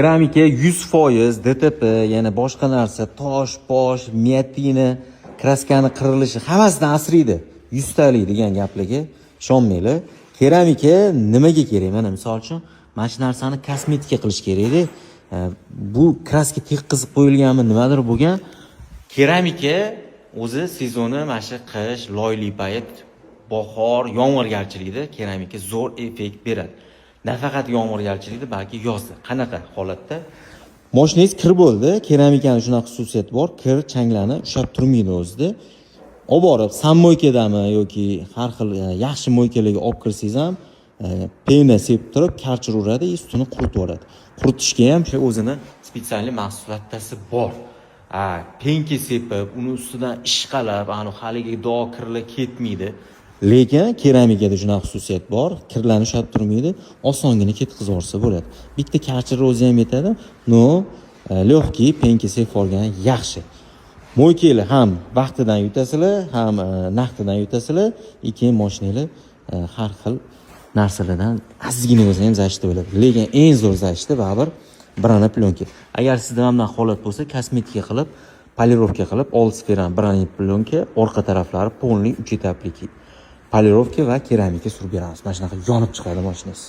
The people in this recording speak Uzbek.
Keramika 100% DTP, yana boshqa narsa, tosh, bosh, miyatina, kraskani qirilishi hammasidan asraydi. 100 talik degan gaplarga ishonmanglar. Keramika nimaga kerak? Mana misol uchun, mana shu narsani kosmetika qilish kerak edi. Bu kraska tekkizib qo'yilganmi, nimadir bo'lgan. Keramika o'zi sezoni mana shu qish, loyli payt, bahor, yomg'irgarchilikda keramika zo'r effekt beradi. Nafaqat yomg'irgarchilikda, balki yozda. Qanaqa holatda? Mashinangiz kir bo'ldi, keramikaning shunaqa xususiyati bor, kir changlarni ushlab turmaydi o'zida. Olib borib, sammoykadami yoki har xil yaxshi moykalarga olib kirsangiz ham, pena sepib turib, karchir uradi, ustini quritib yuboradi. Quritishga ham o'sha o'zini spetsial maxsus lattasi bor. Penki sepib, uni ustidan ishqalab, haligi dog' kirlar ketmaydi. Lekin keramikada shunaqa xususiyat bor, kirlarni ushlab turmaydi, osongina ketkizib yuborsa bo'ladi. Bitta karchir o'zi ham yetadi. Lehki penki sepib olgan yaxshi. Mo'ykanglar ham vaqtidan yutasizlar, ham naqdidan yutasizlar, keyin mashinanglar har xil narsalardan ozgina bo'lsa ham zashti bo'ladi. Lekin eng zo'r zashti baribir brana plyonka. Agar sizda bunday holat bo'lsa, kosmetika qilib, polirovka qilib, old sferani brana plyonka, orqa taraflari polniy 3 etapli polirovka va keramika surib beramiz. Mana shunaqa yonib chiqadi mashinangiz.